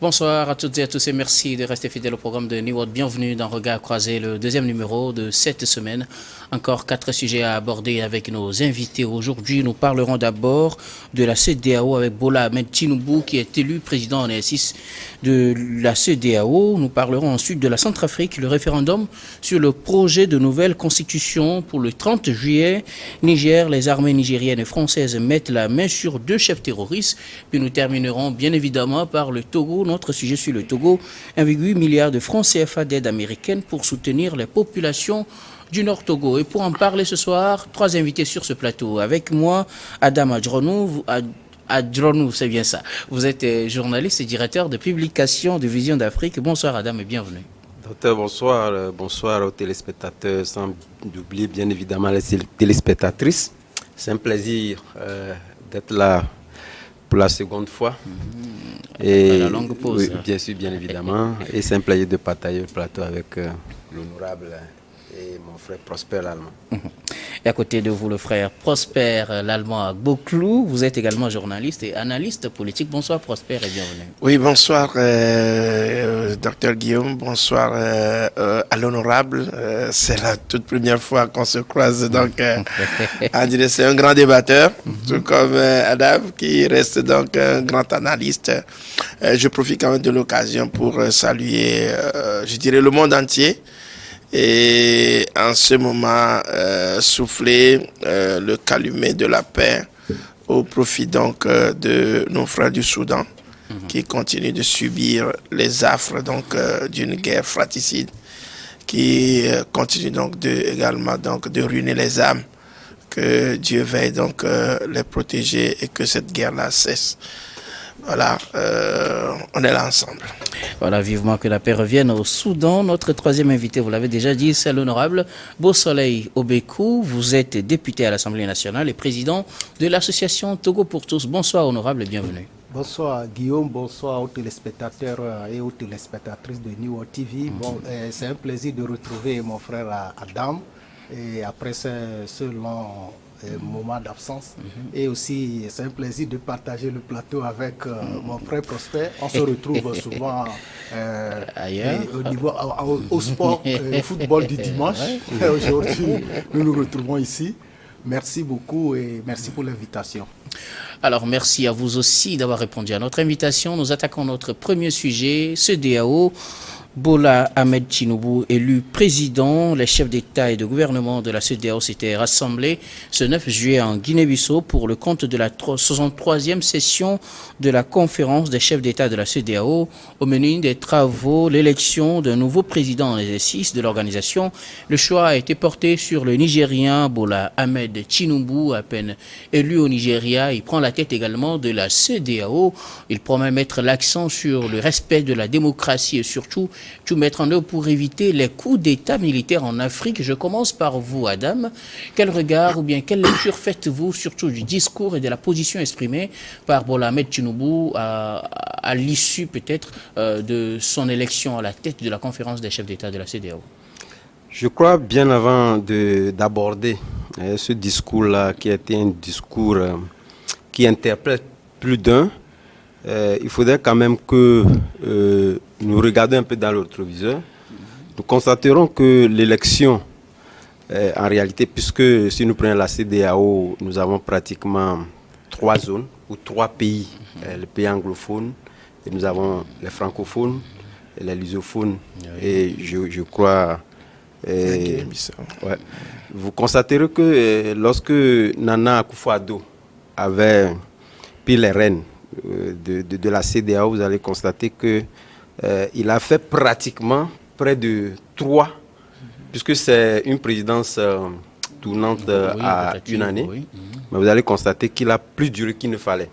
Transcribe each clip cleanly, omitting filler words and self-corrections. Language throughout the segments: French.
Bonsoir à toutes et à tous et merci de rester fidèles au programme de New World. Bienvenue dans Regard Croisé, le deuxième numéro de cette semaine. Encore 4 sujets à aborder avec nos invités. Aujourd'hui, nous parlerons d'abord de la CEDEAO avec Bola Ahmed Tinubu qui est élu président en exercice de la CEDEAO. Nous parlerons ensuite de la Centrafrique, le référendum sur le projet de nouvelle constitution pour le 30 juillet. Niger, les armées nigériennes et françaises mettent la main sur 2 chefs terroristes. Puis nous terminerons bien évidemment par le Togo. Notre sujet sur le Togo, 1,8 milliard de francs CFA d'aide américaine pour soutenir les populations du Nord Togo. Et pour en parler ce soir, 3 invités sur ce plateau. Avec moi, Adam Adjronou. Adjronou, c'est bien ça. Vous êtes journaliste et directeur de publication de Vision d'Afrique. Bonsoir Adam et bienvenue. Docteur, bonsoir. Bonsoir aux téléspectateurs, sans oublier bien évidemment les téléspectatrices. C'est un plaisir d'être là pour la seconde fois. Et la longue pause. Oui, bien sûr, bien évidemment. Et c'est un plaisir de partager le plateau avec l'honorable et mon frère Prosper l'Allemand. Et à côté de vous, le frère Prosper l'Allemand à Boclou. Vous êtes également journaliste et analyste politique. Bonsoir Prosper et bienvenue. Oui, bonsoir docteur Guillaume. Bonsoir à l'honorable. C'est la toute première fois qu'on se croise. Donc, c'est un grand débatteur, tout comme Adam, qui reste donc un grand analyste. Je profite quand même de l'occasion pour saluer, je dirais, le monde entier. Et en ce moment, souffler le calumet de la paix au profit donc de nos frères du Soudan qui continuent de subir les affres donc d'une guerre fratricide qui continue donc également donc de ruiner les âmes. Que Dieu veille donc les protéger et que cette guerre-là cesse. Voilà, on est là ensemble. Voilà, vivement que la paix revienne au Soudan. Notre troisième invité, vous l'avez déjà dit, c'est l'honorable Beausoleil Obekou. Vous êtes député à l'Assemblée nationale et président de l'association Togo pour tous. Bonsoir, honorable, et bienvenue. Bonsoir Guillaume, bonsoir aux téléspectateurs et aux téléspectatrices de New World TV. C'est un plaisir de retrouver mon frère Adam et après ce long moment d'absence. Et aussi, c'est un plaisir de partager le plateau avec mon frère Prosper. On se retrouve souvent ailleurs, au niveau au sport, au football du dimanche. Aujourd'hui, nous nous retrouvons ici. Merci beaucoup et merci pour l'invitation. Alors, merci à vous aussi d'avoir répondu à notre invitation. Nous attaquons notre premier sujet, CEDEAO. Bola Ahmed Tinubu, élu président, les chefs d'État et de gouvernement de la CEDEAO s'étaient rassemblés ce 9 juillet en Guinée-Bissau pour le compte de la 63e session de la conférence des chefs d'État de la CEDEAO. Au menu des travaux, l'élection d'un nouveau président en exercice de l'organisation. Le choix a été porté sur le Nigérien Bola Ahmed Tinubu, à peine élu au Nigeria. Il prend la tête également de la CEDEAO. Il promet mettre l'accent sur le respect de la démocratie et surtout tout mettre en œuvre pour éviter les coups d'État militaires en Afrique. Je commence par vous, Adam. Quel regard ou bien quelle lecture faites-vous surtout du discours et de la position exprimée par Bola Ahmed Tinubu à l'issue peut-être de son élection à la tête de la conférence des chefs d'État de la CEDEAO? Je crois bien avant d'aborder ce discours-là qui a été un discours qui interprète plus d'un, il faudrait quand même que nous regardions un peu dans le rétroviseur. Nous constaterons que l'élection, en réalité, puisque si nous prenons la CEDEAO, nous avons pratiquement 3 zones ou 3 pays, les pays anglophones, et nous avons les francophones, et les lusophones, et je crois... Ouais. Vous constaterez que lorsque Nana Akufo-Addo avait pris les rênes de la CEDEAO, vous allez constater que il a fait pratiquement près de 3, puisque c'est une présidence tournante à une année, mais vous allez constater qu'il a plus duré qu'il ne fallait.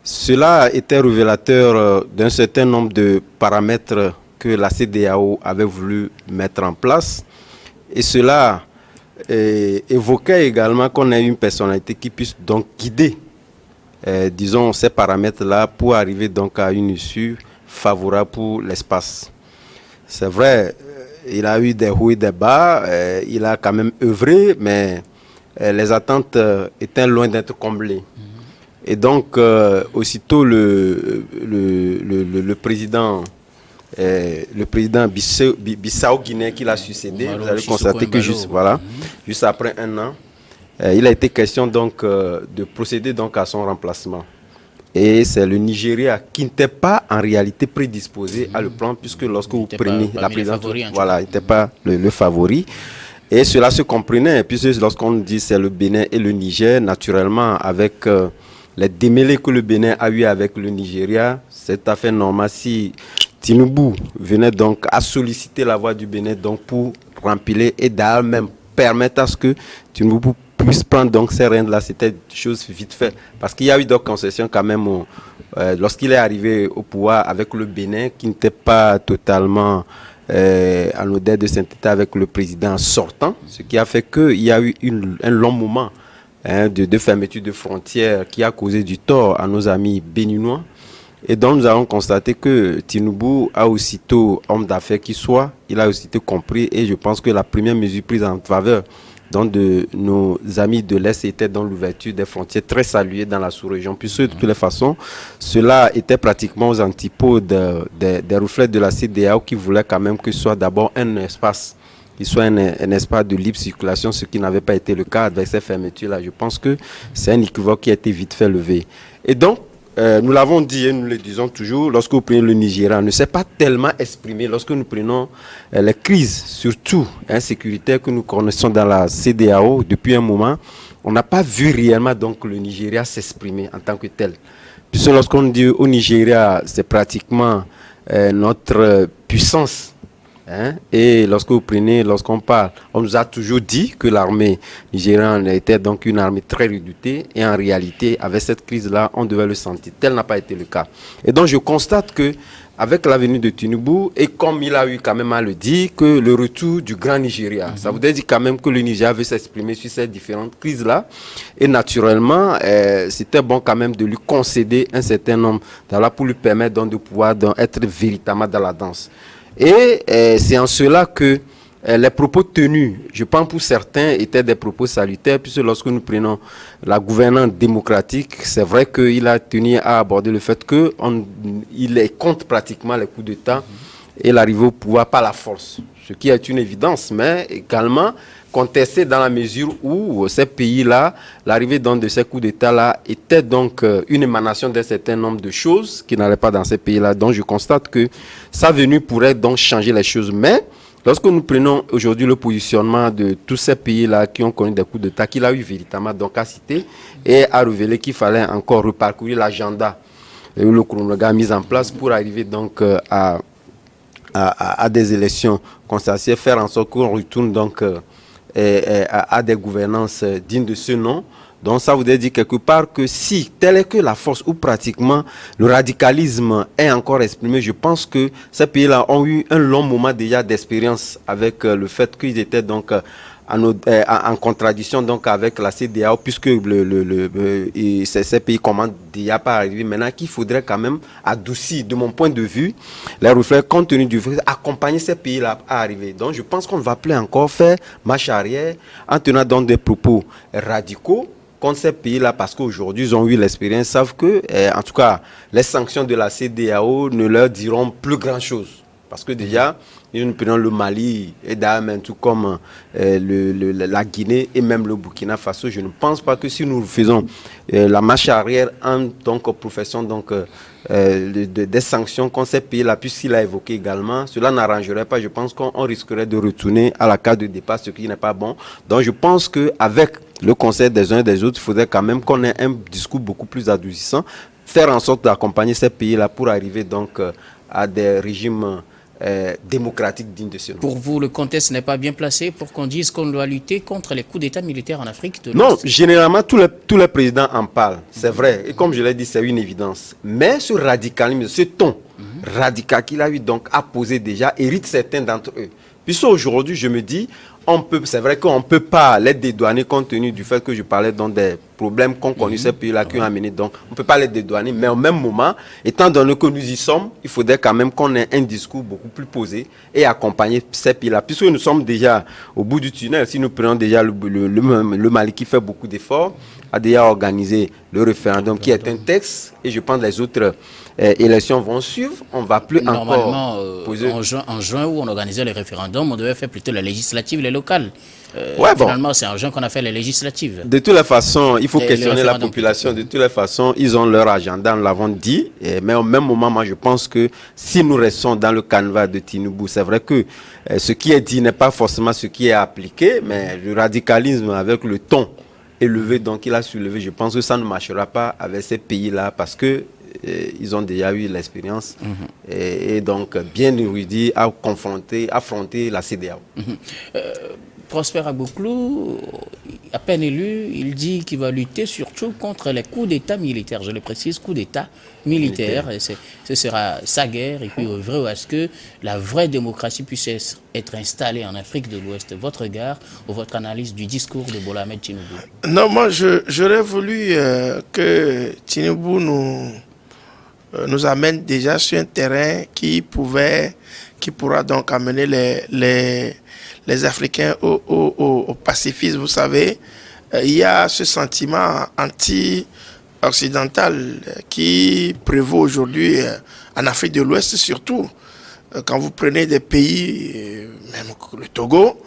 Cela était révélateur d'un certain nombre de paramètres que la CEDEAO avait voulu mettre en place, et cela évoquait également qu'on ait une personnalité qui puisse donc guider disons ces paramètres-là pour arriver donc à une issue favorable pour l'espace. C'est vrai, il a eu des hauts et des bas, il a quand même œuvré, mais les attentes étaient loin d'être comblées. Et donc, aussitôt le président Bissau-Guinée qui l'a succédé. Vous allez constater que juste après un an, il a été question donc de procéder donc à son remplacement. Et c'est le Nigeria qui n'était pas en réalité prédisposé à le prendre, puisque lorsque vous prenez la présidence, il n'était pas le favori. Et cela se comprenait, puisque lorsqu'on dit c'est le Bénin et le Niger, naturellement, avec les démêlés que le Bénin a eu avec le Nigeria, c'est tout à fait normal si Tinubu venait donc à solliciter la voix du Bénin donc pour remplir et d'ailleurs même permettre à ce que Tinubu puisse prendre donc ces rênes-là, c'était chose vite fait. Parce qu'il y a eu donc concession quand même lorsqu'il est arrivé au pouvoir avec le Bénin, qui n'était pas totalement en odeur de sainteté avec le président sortant, ce qui a fait qu'il y a eu un long moment de fermeture de frontières qui a causé du tort à nos amis béninois. Et donc nous avons constaté que Tinubu a aussitôt, homme d'affaires qu'il soit, il a aussitôt compris, et je pense que la première mesure prise en faveur de nos amis de l'Est était dans l'ouverture des frontières très saluées dans la sous-région, puisque de toutes les façons, cela était pratiquement aux antipodes des reflets de la CEDEAO qui voulait quand même que ce soit d'abord un espace, qu'il soit un espace de libre circulation, ce qui n'avait pas été le cas avec ces fermetures-là. Je pense que c'est un équivoque qui a été vite fait lever. Et donc, nous l'avons dit et nous le disons toujours, lorsque vous prenez le Nigeria, ne s'est pas tellement exprimé. Lorsque nous prenons les crises, surtout sécuritaires que nous connaissons dans la CEDEAO depuis un moment, on n'a pas vu réellement donc le Nigeria s'exprimer en tant que tel. Puisque lorsqu'on dit au Nigeria, c'est pratiquement notre puissance. Et lorsqu'on parle, on nous a toujours dit que l'armée nigériane était donc une armée très redoutée, et en réalité, avec cette crise-là, on devait le sentir. Tel n'a pas été le cas. Et donc, je constate que avec la venue de Tinubu, et comme il a eu quand même à le dire, que le retour du grand Nigeria, ça voudrait dire quand même que le Nigeria veut s'exprimer sur ces différentes crises-là, et naturellement, c'était bon quand même de lui concéder un certain nombre, pour lui permettre donc de pouvoir donc être véritablement dans la danse. Et c'est en cela que les propos tenus, je pense pour certains, étaient des propos salutaires, puisque lorsque nous prenons la gouvernance démocratique, c'est vrai qu'il a tenu à aborder le fait qu'il est contre pratiquement les coups d'État et l'arrivée au pouvoir par la force, ce qui est une évidence, mais également contesté dans la mesure où ces pays-là, l'arrivée de ces coups d'État-là était donc une émanation d'un certain nombre de choses qui n'allaient pas dans ces pays-là. Donc je constate que sa venue pourrait donc changer les choses. Mais lorsque nous prenons aujourd'hui le positionnement de tous ces pays-là qui ont connu des coups d'État, qu'il a eu véritablement donc à citer et à révéler qu'il fallait encore reparcourir l'agenda, le chronogramme mis en place pour arriver donc à des élections consensuelles, faire en sorte qu'on retourne donc à des gouvernances dignes de ce nom. Donc ça voudrait dire quelque part que si telle est que la force ou pratiquement le radicalisme est encore exprimé, je pense que ces pays-là ont eu un long moment déjà d'expérience avec le fait qu'ils étaient donc en contradiction donc avec la CEDEAO, puisque ces pays commandent déjà pas arriver maintenant, qu'il faudrait quand même adoucir, de mon point de vue, les reflets compte tenu du fait, accompagner ces pays-là à arriver. Donc je pense qu'on ne va plus encore faire marche arrière en tenant donc des propos radicaux contre ces pays-là, parce qu'aujourd'hui ils ont eu l'expérience, savent que en tout cas les sanctions de la CEDEAO ne leur diront plus grand-chose. Parce que déjà, nous prenons le Mali et d'ailleurs tout comme la Guinée et même le Burkina Faso, je ne pense pas que si nous faisons la marche arrière en tant que profession donc, des sanctions contre ces pays-là, puisqu'il a évoqué également, cela n'arrangerait pas. Je pense qu'on risquerait de retourner à la case de départ, ce qui n'est pas bon. Donc je pense qu'avec le conseil des uns et des autres, il faudrait quand même qu'on ait un discours beaucoup plus adoucissant, faire en sorte d'accompagner ces pays-là pour arriver donc à des régimes démocratique digne de ce nom. Pour vous, le contexte n'est pas bien placé pour qu'on dise qu'on doit lutter contre les coups d'État militaires en Afrique de l'Ouest? Non, généralement, tous les présidents en parlent, c'est vrai. Et comme je l'ai dit, c'est une évidence. Mais ce radicalisme, ce ton radical qu'il a eu donc à poser déjà, hérite certains d'entre eux. Puisque aujourd'hui, je me dis, c'est vrai qu'on ne peut pas les dédouaner compte tenu du fait que je parlais dans des problèmes qu'ont connus ces pays-là qui ont amené. Donc, on ne peut pas les dédouaner. Mais au même moment, étant donné que nous y sommes, il faudrait quand même qu'on ait un discours beaucoup plus posé et accompagner ces pays-là. Puisque nous sommes déjà au bout du tunnel, si nous prenons déjà le Mali qui fait beaucoup d'efforts, a déjà organisé le référendum qui est un texte, et je pense les autres élections vont suivre, on ne va plus Normalement, encore poser... en juin où on organisait les référendums, on devait faire plutôt les législatives, les locales. Finalement, c'est en juin qu'on a fait les législatives. De toutes les façons, il faut questionner la référendums. population. De toutes les façons, ils ont leur agenda, nous l'avons dit. Mais au même moment, moi, je pense que si nous restons dans le canevas de Tinubu, c'est vrai que ce qui est dit n'est pas forcément ce qui est appliqué, mais le radicalisme avec le ton élevé, donc il a soulevé, je pense que ça ne marchera pas avec ces pays-là parce que ils ont déjà eu l'expérience et donc bien érudits à affronter la CEDEAO. Prosper Agboklou, à peine élu, il dit qu'il va lutter surtout contre les coups d'État militaires. Je le précise, coups d'État militaires. Et ce sera sa guerre. Et puis, œuvrer à ce que la vraie démocratie puisse être installée en Afrique de l'Ouest. Votre regard ou votre analyse du discours de Bola Ahmed Tinubu? Non, moi, j'aurais voulu que Tinubu nous amène déjà sur un terrain qui pourra donc amener les Africains au pacifisme. Vous savez, il y a ce sentiment anti-occidental qui prévaut aujourd'hui en Afrique de l'Ouest, surtout quand vous prenez des pays, même le Togo,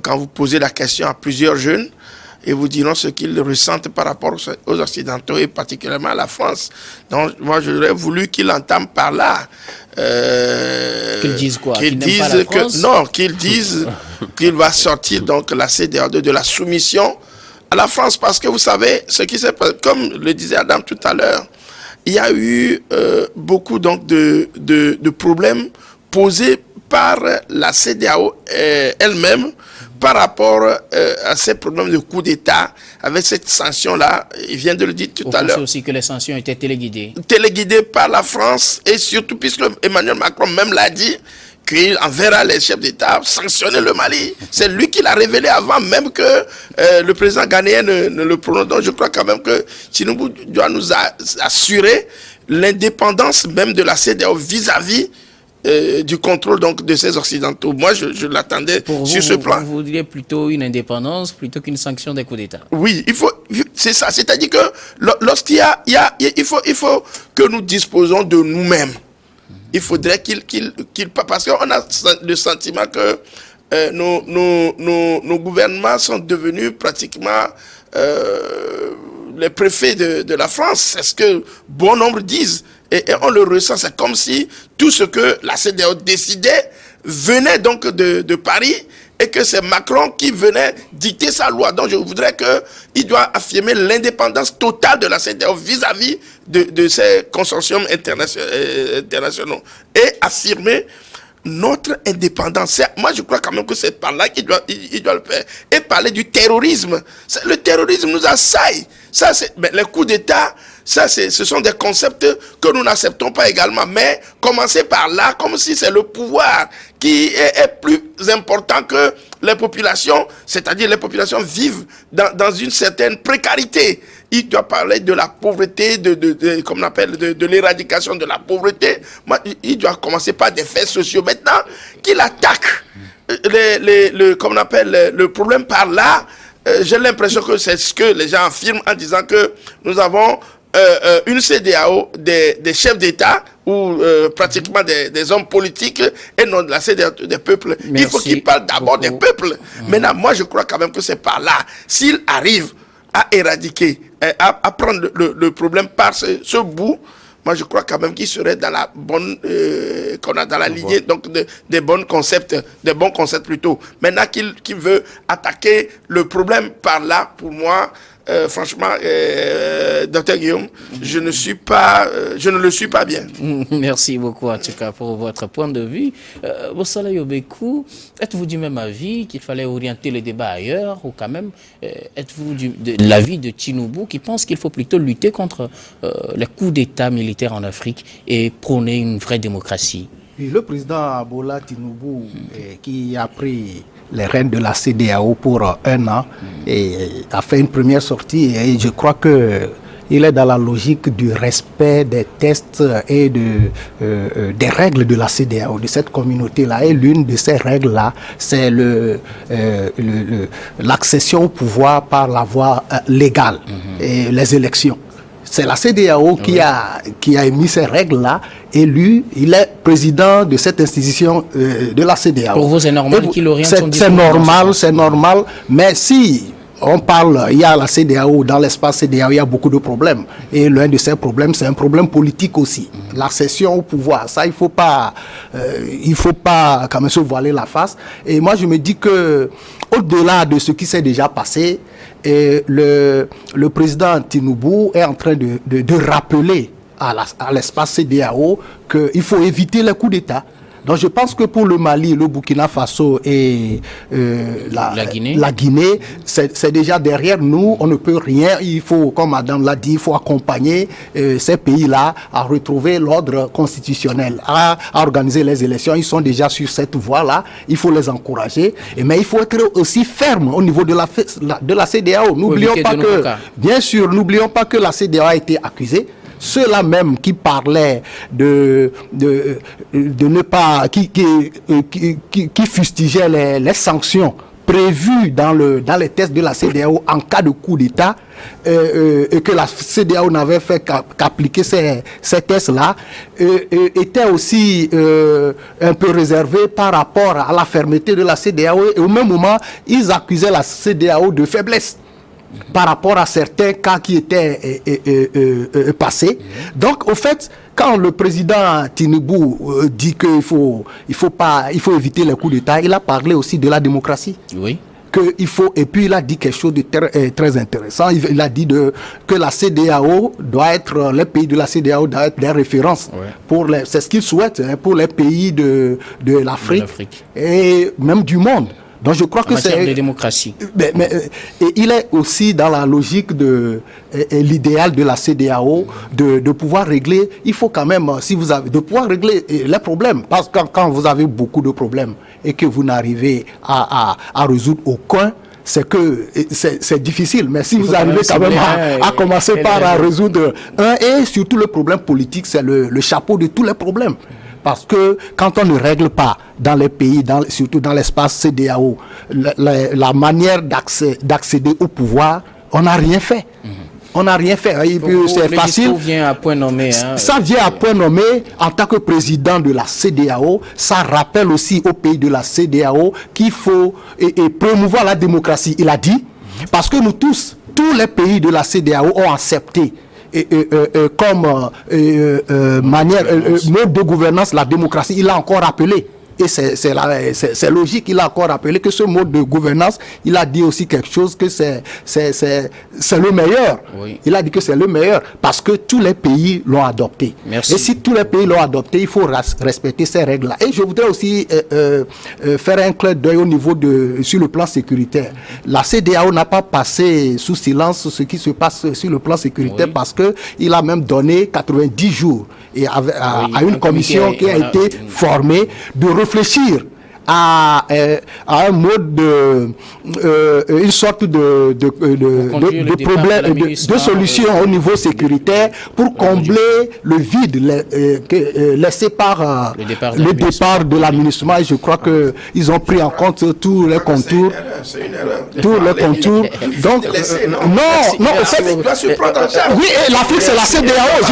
quand vous posez la question à plusieurs jeunes, et vous diront ce qu'ils ressentent par rapport aux Occidentaux et particulièrement à la France. Donc, moi, j'aurais voulu qu'il entame par là. Qu'ils disent quoi? Qu'ils disent qu'ils disent qu'il va sortir donc la CEDEAO de la soumission à la France. Parce que vous savez, ce qui s'est passé, comme le disait Adam tout à l'heure, il y a eu beaucoup donc de problèmes posés par la CEDEAO elle-même par rapport à ces problèmes de coup d'État, avec cette sanction-là, il vient de le dire tout à l'heure. Vous pensez aussi que les sanctions étaient téléguidées? Téléguidées par la France, et surtout puisque Emmanuel Macron même l'a dit, qu'il enverra les chefs d'État sanctionner le Mali. C'est lui qui l'a révélé avant même que le président ghanéen ne le prononce. Donc je crois quand même que Tinubu doit nous assurer l'indépendance même de la CEDEAO vis-à-vis du contrôle donc de ces Occidentaux. Moi, je l'attendais sur ce plan. Vous diriez plutôt une indépendance plutôt qu'une sanction des coups d'État? Oui, c'est ça. C'est-à-dire que lorsqu'il il faut que nous disposons de nous-mêmes. Il faudrait parce qu'on a le sentiment que nos gouvernements sont devenus pratiquement les préfets de la France. C'est ce que bon nombre disent. Et on le ressent, c'est comme si tout ce que la CEDEAO décidait venait donc de Paris et que c'est Macron qui venait dicter sa loi. Donc je voudrais qu'il doit affirmer l'indépendance totale de la CEDEAO vis-à-vis de ces consortiums internationaux et affirmer notre indépendance. Moi, je crois quand même que c'est par là qu'il doit le faire. Et parler du terrorisme. Le terrorisme nous assaille. Mais les coups d'État, ce sont des concepts que nous n'acceptons pas également. Mais commencer par là, comme si c'est le pouvoir qui est plus important que les populations, c'est-à-dire les populations vivent dans une certaine précarité. Il doit parler de la pauvreté, comme on appelle, de l'éradication de la pauvreté. Il doit commencer par des faits sociaux. Maintenant, qu'il attaque comme on appelle, le problème par là, j'ai l'impression que c'est ce que les gens affirment en disant que nous avons une CEDEAO des chefs d'État ou pratiquement des hommes politiques et non de la CEDEAO des peuples. Merci. Il faut qu'ils parlent d'abord des peuples. Maintenant, moi, je crois quand même que c'est par là. S'il arrive à éradiquer, à prendre le problème par ce bout, moi je crois quand même qu'il serait dans la bonne qu'on a dans la lignée donc des bons concepts plutôt. Maintenant qu'il veut attaquer le problème par là, pour moi franchement, Dr Guillaume, je ne le suis pas bien. Merci beaucoup en tout cas pour votre point de vue. Bossala Yobekou, êtes-vous du même avis qu'il fallait orienter le débat ailleurs, ou quand même êtes-vous de l'avis de Tinubu qui pense qu'il faut plutôt lutter contre les coups d'État militaires en Afrique et prôner une vraie démocratie? Et le président Bola Tinubu qui a pris les rênes de la CEDEAO pour un an et a fait une première sortie, et je crois que il est dans la logique du respect des tests et des règles de la CEDEAO, de cette communauté-là. Et l'une de ces règles-là, c'est l'accession au pouvoir par la voie légale et les élections. c'est la CEDEAO qui a émis ces règles-là, et lui, il est président de cette institution de la CEDEAO. Pour vous, c'est normal qu'il oriente son discours? C'est normal, mais si on parle, il y a la CEDEAO, dans l'espace CEDEAO, il y a beaucoup de problèmes. Et l'un de ces problèmes, c'est un problème politique aussi. L'accession au pouvoir, ça, il faut pas quand même se voiler la face. Et moi, je me dis que, au-delà de ce qui s'est déjà passé, le président Tinubu est en train de rappeler à l'espace CEDEAO qu'il faut éviter les coups d'État. Donc je pense que pour le Mali, le Burkina Faso et la Guinée, c'est déjà derrière nous. On ne peut rien. Il faut, comme Madame l'a dit, il faut accompagner ces pays-là à retrouver l'ordre constitutionnel, à organiser les élections. Ils sont déjà sur cette voie-là. Il faut les encourager. Mais il faut être aussi ferme au niveau de la CEDEAO. N'oublions pas que, bien sûr, n'oublions pas que la CEDEAO a été accusée. Ceux-là même qui parlaient de ne pas, qui fustigeaient les sanctions prévues dans les tests de la CEDEAO en cas de coup d'État, et que la CEDEAO n'avait fait qu'appliquer ces tests-là, étaient aussi un peu réservés par rapport à la fermeté de la CEDEAO, et au même moment, ils accusaient la CEDEAO de faiblesse par rapport à certains cas qui étaient passés. Donc, au fait, quand le président Tinubu dit qu'il faut éviter les coups d'État, il a parlé aussi de la démocratie. Oui. Et puis il a dit quelque chose de très intéressant. Il a dit que la CEDEAO les pays de la CEDEAO doivent être des références. Ouais. C'est ce qu'il souhaite pour les pays de l'Afrique et même du monde. Donc je crois que c'est de démocratie. Et il est aussi dans la logique de l'idéal de la CEDEAO de pouvoir régler. Il faut quand même, de pouvoir régler les problèmes, parce que quand vous avez beaucoup de problèmes et que vous n'arrivez à résoudre aucun, c'est difficile. Mais si vous arrivez quand même à commencer par résoudre un, et surtout le problème politique, c'est le chapeau de tous les problèmes. Parce que quand on ne règle pas dans les pays, surtout dans l'espace CEDEAO, la manière d'accéder au pouvoir, on n'a rien fait. On n'a rien fait. C'est facile. Le vient à point nommé. Ça vient à point nommé. En tant que président de la CEDEAO, ça rappelle aussi aux pays de la CEDEAO qu'il faut promouvoir la démocratie. Il a dit, parce que tous les pays de la CEDEAO ont accepté comme mode de gouvernance la démocratie. Il l'a encore rappelé. Et c'est logique, il a encore rappelé que ce mode de gouvernance, il a dit aussi quelque chose que c'est le meilleur. Oui. Il a dit que c'est le meilleur parce que tous les pays l'ont adopté. Merci. Et si tous les pays l'ont adopté, il faut respecter ces règles-là. Et je voudrais aussi faire un clin d'œil au niveau sur le plan sécuritaire. La CEDEAO n'a pas passé sous silence ce qui se passe sur le plan sécuritaire, parce que il a même donné 90 jours à une commission qui a été formée de réfléchir à un mode une sorte de problème, de solution au niveau sécuritaire pour combler le vide laissé par le départ de l'administration. Et je crois que ils ont pris en compte tous les contours. Tous les contours. Donc, non, oui, l'Afrique, c'est la CEDEAO.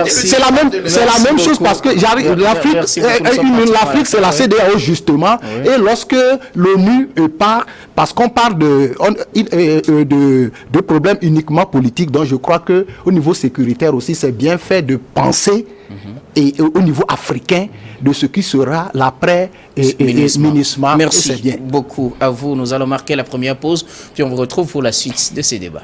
C'est la même chose, parce que l'Afrique, c'est la CEDEAO, justement. Et lorsque l'ONU part, parce qu'on parle de problèmes uniquement politiques, donc je crois qu'au niveau sécuritaire aussi, c'est bien fait de penser et au niveau africain de ce qui sera l'après-MINUSMA. Merci beaucoup à vous. Nous allons marquer la première pause, puis on vous retrouve pour la suite de ces débats.